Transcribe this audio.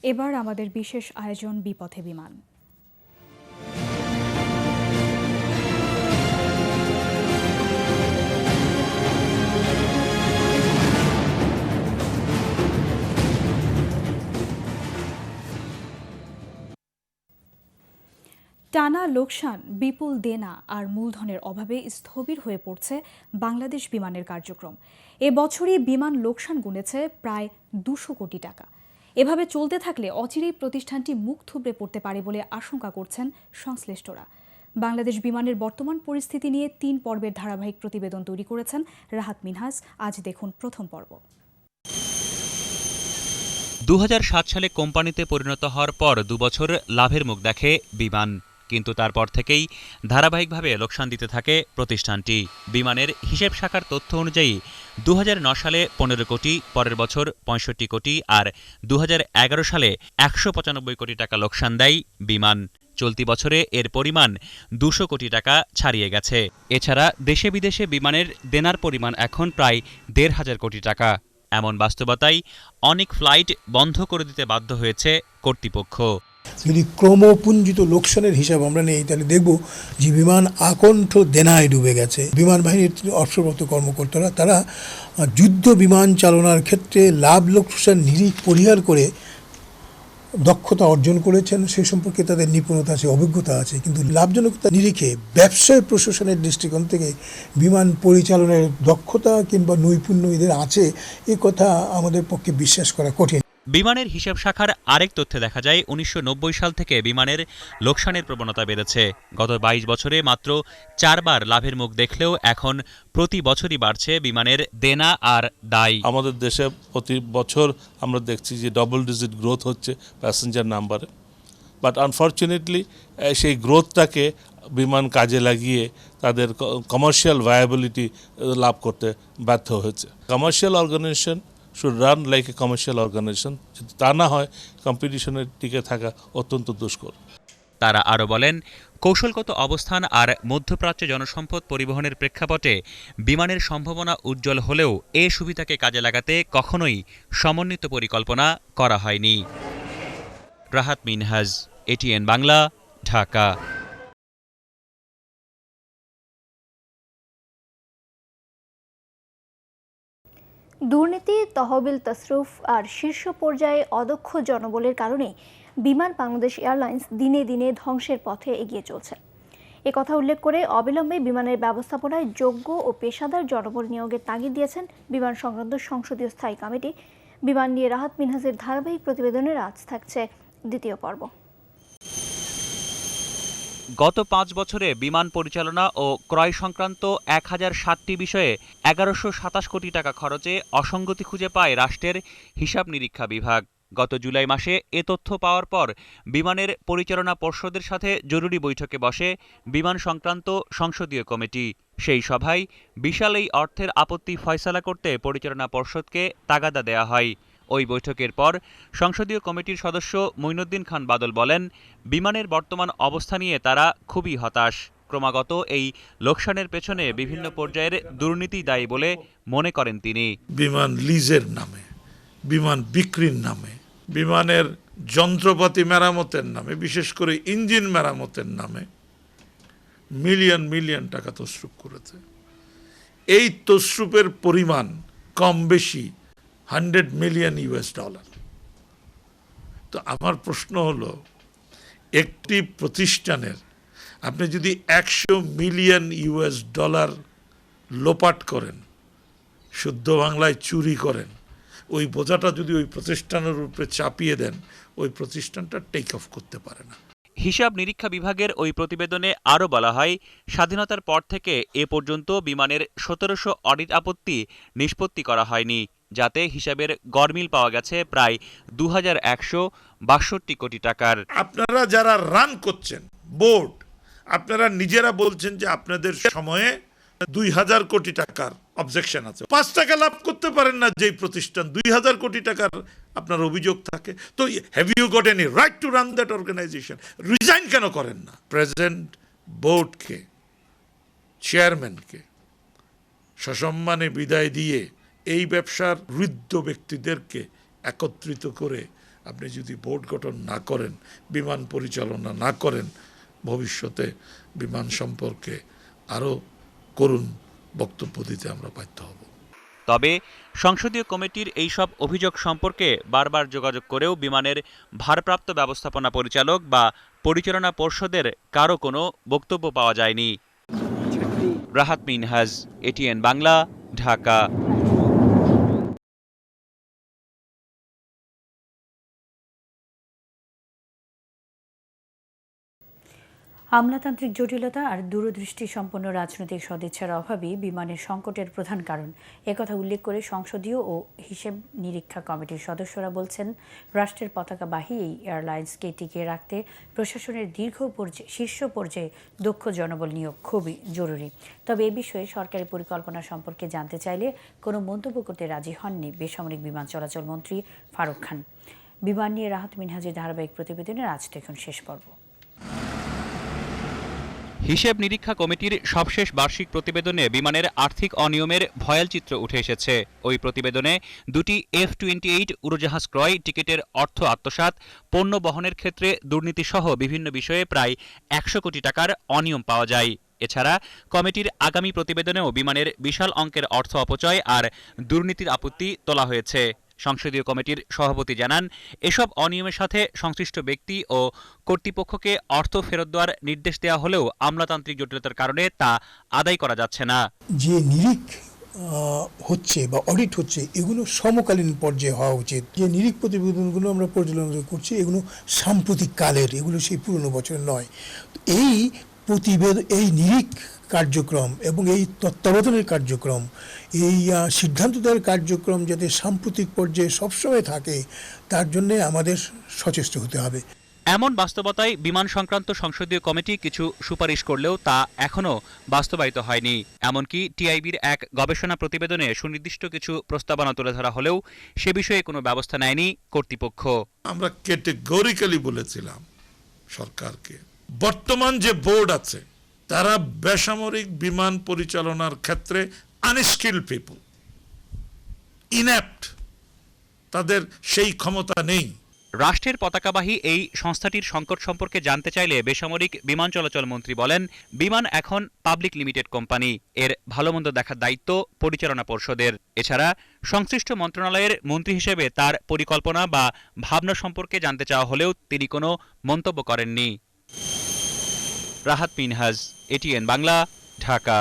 এবার আমাদের বিশেষ আয়োজন বিপথে বিমান। টানা লোকসান, বিপুল দেনা আর মূলধনের অভাবে স্থবির হয়ে পড়ছে বাংলাদেশ বিমানের কার্যক্রম। এ বছরই বিমান লোকসান গুনেছে প্রায় 200 কোটি টাকা। এভাবে চলতে থাকলে অচিরেই প্রতিষ্ঠানটি মুখ থুবড়ে পড়তে পারে বলে আশঙ্কা করছেন সংশ্লিষ্টরা। বাংলাদেশ বিমানের বর্তমান পরিস্থিতি নিয়ে 3 পর্বের ধারাবাহিক প্রতিবেদন তৈরি করেছেন রাহাত মিনহাজ। আজ দেখুন প্রথম পর্ব। 2007 সালে কোম্পানিতে পরিণত হওয়ার পর 2 বছর লাভের মুখ দেখে বিমান, কিন্তু তারপর থেকেই ধারাবাহিকভাবে লোকসান দিতে থাকে প্রতিষ্ঠানটি। বিমানের হিসেব শাখার তথ্য অনুযায়ী 2009 সালে 15 কোটি, পরের বছর 65 কোটি আর 2011 সালে 195 কোটি টাকা লোকসান দেয় বিমান। চলতি বছরে এর পরিমাণ 200 কোটি টাকা ছাড়িয়ে গেছে। এছাড়া দেশে বিদেশে বিমানের দেনার পরিমাণ এখন প্রায় 1,500 কোটি টাকা। এমন বাস্তবতায় অনেক ফ্লাইট বন্ধ করে দিতে বাধ্য হয়েছে কর্তৃপক্ষ। যদি ক্রমপুঞ্জিত লোকসানের হিসাব আমরা নেই, তাহলে দেখব যে বিমান আকণ্ঠ দেনায় ডুবে গেছে। বিমান বাহিনীর অবসরপ্রাপ্ত কর্মকর্তারা তারা যুদ্ধ বিমান চালনার ক্ষেত্রে লাভ লোকসান নিরিখ পরিহার করে দক্ষতা অর্জন করেছেন, সেই সম্পর্কে তাদের নিপুণতা আছে, অভিজ্ঞতা আছে। কিন্তু লাভজনকতা নিরিখে ব্যবসায় প্রশাসনের দৃষ্টিকোণ থেকে বিমান পরিচালনের দক্ষতা কিংবা নৈপুণ্য এদের আছে, এ কথা আমাদের পক্ষে বিশ্বাস করা কঠিন। বিমানের হিসাব শাখার আরেক তথ্যে দেখা যায় 1990 সাল থেকে বিমানের লোকসানের প্রবণতা বেড়েছে। গত 22 বছরে মাত্র 4 বার লাভের মুখ দেখলেও এখন প্রতি বছরই বাড়ছে বিমানের দেনা আর দায়। আমাদের দেশে প্রতি বছর আমরা দেখছি যে ডবল ডিজিট গ্রোথ হচ্ছে প্যাসেঞ্জার নাম্বারে, বাট আনফর্চুনেটলি সেই গ্রোথটাকে বিমান কাজে লাগিয়ে তাদের কমার্শিয়াল ভায়াবিলিটি লাভ করতে ব্যর্থ হয়েছে। Commercial organisation should run like a commercial organization, যদি তা না হয় কম্পিটিশনের টিকে থাকা অত্যন্ত দুষ্কর। তারা আরও বলেন, কৌশলগত অবস্থান আর মধ্যপ্রাচ্যে জনসম্পদ পরিবহনের প্রেক্ষাপটে বিমানের সম্ভাবনা উজ্জ্বল হলেও এ সুবিধাকে কাজে লাগাতে কখনোই সমন্বিত পরিকল্পনা করা হয়নি। রাহাত মিনহাজ, এটিএন বাংলা, ঢাকা। দুর্নীতি, তহবিল তসরুফ আর শীর্ষ পর্যায়ে অদক্ষ জনবলের কারণে বিমান বাংলাদেশ এয়ারলাইন্স দিনে দিনে ধ্বংসের পথে এগিয়ে চলছে। একথা উল্লেখ করে অবিলম্বে বিমানের ব্যবস্থাপনায় যোগ্য ও পেশাদার জনবল নিয়োগের তাগিদ দিয়েছেন বিমান সংক্রান্ত সংসদীয় স্থায়ী কমিটি। বিমান নিয়ে রাহাত মিনহাজের ধারাবাহিক প্রতিবেদনের আজ থাকছে দ্বিতীয় পর্ব। গত 5 বছরে বিমান পরিচালনা ও ক্রয় সংক্রান্ত 1060টি বিষয়ে 1127 কোটি টাকা খরচে অসঙ্গতি খুঁজে পায় রাষ্ট্রের হিসাব নিরীক্ষা বিভাগ। গত জুলাই মাসে এ তথ্য পাওয়ার পর বিমানের পরিচালনা পর্ষদের সাথে জরুরি বৈঠকে বসে বিমান সংক্রান্ত সংসদীয় কমিটি। সেই সভায় বিশাল এই অর্থের আপত্তি ফয়সালা করতে পরিচালনা পর্ষদকে তাগাদা দেয়া হয়। ওই বৈঠকের পর সংসদীয় কমিটির সদস্য মঈনুদ্দিন খান বাদল বলেন, বিমানের বর্তমান অবস্থা নিয়ে তারা খুবই হতাশ। ক্রমাগত এই লোকসানের পেছনে বিভিন্ন পর্যায়ের দুর্নীতি দায়ী বলে মনে করেন তিনি। বিমান লিজের নামে, বিমান বিক্রির নামে, বিমানের যন্ত্রপাতি মেরামতের নামে, বিশেষ করে ইঞ্জিন মেরামতের নামে মিলিয়ন মিলিয়ন টাকা তসরুপ করেছে। এই তসরুপের পরিমাণ কম বেশি $100 মিলিয়ন। তো আমার প্রশ্ন হলো, একটি প্রতিষ্ঠানের আপনি যদি $100 মিলিয়ন লোপাট করেন, শুদ্ধ বাংলায় চুরি করেন, ওই বোঝাটা যদি ওই প্রতিষ্ঠানের উপরে চাপিয়ে দেন, ওই প্রতিষ্ঠানটা টেক অফ করতে পারে না। হিসাব নিরীক্ষা বিভাগের ওই প্রতিবেদনে আরও বলা হয়, স্বাধীনতার পর থেকে এ পর্যন্ত বিমানের 1700 অডিট আপত্তি নিষ্পত্তি করা হয়নি, যাতে হিসাবের গড়মিল পাওয়া গেছে প্রায় 2162 কোটি টাকার। আপনারা যারা রান করছেন বোর্ড, আপনারা নিজেরা বলছেন যে আপনাদের সময়ে 2000 কোটি টাকার অবজেকশন আছে। 5 টাকা লাভ করতে পারেন না যেই প্রতিষ্ঠান 2000 কোটি টাকার আপনার অভিযোগ থাকে, তো have you got any right to run that organisation? Resign কেন করেন না? প্রেজেন্ট বোর্ডকে, চেয়ারম্যানকে সসম্মানে বিদায় দিয়ে এই ব্যবসার বৃদ্ধ ব্যক্তিদেরকে একত্রিত করে আপনি যদি বোর্ড গঠন না করেন, বিমান পরিচালনা না করেন, ভবিষ্যতে বিমান সম্পর্কে আরও করুণ বক্তব্য দিতে আমরা বাধ্য হব। তবে সংসদীয় কমিটির এইসব অভিযোগ সম্পর্কে বারবার যোগাযোগ করেও বিমানের ভারপ্রাপ্ত ব্যবস্থাপনা পরিচালক বা পরিচালনা পর্ষদের কারো কোনো বক্তব্য পাওয়া যায়নি। রাহাত মিনহাজ, এটিএন বাংলা, ঢাকা। আমলাতান্ত্রিক জটিলতা আর দূরদৃষ্টি সম্পন্ন রাজনৈতিক সদিচ্ছার অভাবই বিমানের সংকটের প্রধান কারণ একথা উল্লেখ করে সংসদীয় ও হিসেব নিরীক্ষা কমিটির সদস্যরা বলছেন, রাষ্ট্রের পতাকাবাহী এই এয়ারলাইন্সকে টিকিয়ে রাখতে প্রশাসনের শীর্ষ পর্যায়ে দক্ষ জনবল নিয়োগ খুবই জরুরি। তবে এ বিষয়ে সরকারি পরিকল্পনা সম্পর্কে জানতে চাইলে কোনো মন্তব্য করতে রাজি হননি বেসামরিক বিমান চলাচল মন্ত্রী ফারুক খান। বিমান নিয়ে রাহাত মিনহাজের ধারাবাহিক প্রতিবেদনের আজ দেখুন শেষ পর্ব। হিসেব নিরীক্ষা কমিটির সবশেষ বার্ষিক প্রতিবেদনে বিমানের আর্থিক অনিয়মের ভয়াল চিত্র উঠে এসেছে। ওই প্রতিবেদনে দুটি F-28 উড়োজাহাজ ক্রয়, টিকিটের অর্থ আত্মসাৎ, পণ্য বহনের ক্ষেত্রে দুর্নীতিসহ বিভিন্ন বিষয়ে প্রায় 100 কোটি টাকার অনিয়ম পাওয়া যায়। এছাড়া কমিটির আগামী প্রতিবেদনেও বিমানের বিশাল অঙ্কের অর্থ অপচয় আর দুর্নীতির আপত্তি তোলা হয়েছে। সংসদীয় কমিটির সভাপতি জানান, এসব অনিয়মের সাথে সংশ্লিষ্ট ব্যক্তি ও কর্তৃপক্ষকে অর্থ ফেরত দেওয়ার নির্দেশ দেওয়া হলেও আমলাতান্ত্রিক জটিলতার কারণে তা আদায় করা যাচ্ছে না। যে নিরিখ হচ্ছে বা অডিট হচ্ছে, এগুলো সমকালীন পর্যায়ে হওয়া উচিত। যে নিরিখ প্রতিবেদনগুলো আমরা পর্যালোচনা করছি, এগুলো সাম্প্রতিক কালের, এগুলো সেই পুরনো বছরের নয়। এই এই নিরিখ কার্যক্রম এবং এই তত্ত্বাবধানের কার্যক্রম, এই সিদ্ধান্ত দেওয়ার কার্যক্রম যাতে সাম্প্রতিক পর্যায়ে সবসময় থাকে, তার জন্যে আমাদের সচেষ্ট হতে হবে। এমন বাস্তবতায় বিমান সংক্রান্ত সংসদীয় কমিটি কিছু সুপারিশ করলেও তা এখনও বাস্তবায়িত হয়নি। এমনকি টিআইবির এক গবেষণা প্রতিবেদনে সুনির্দিষ্ট কিছু প্রস্তাবনা তুলে ধরা হলেও সে বিষয়ে কোনো ব্যবস্থা নেয়নি কর্তৃপক্ষ। আমরা ক্যাটেগরিক্যালি বলেছিলাম সরকারকে, বর্তমান যে বোর্ড আছে তারা বেসামরিক বিমান পরিচালনার ক্ষেত্রে আনস্কিল্ড পিপল, ইনঅ্যাপ্ট, তাদের সেই ক্ষমতা নেই। রাষ্ট্রের পতাকাবাহী এই সংস্থাটির সংকট সম্পর্কে জানতে চাইলে বেসামরিক বিমান চলাচল মন্ত্রী বলেন, বিমান এখন পাবলিক লিমিটেড কোম্পানি, এর ভালোমন্দ দেখার দায়িত্ব পরিচালনা পর্ষদের। এছাড়া সংশ্লিষ্ট মন্ত্রণালয়ের মন্ত্রী হিসেবে তার পরিকল্পনা বা ভাবনা সম্পর্কে জানতে চাওয়া হলেও তিনি কোনো মন্তব্য করেননি। রাহাত মিনহাজ, এটিএন বাংলা, ঢাকা।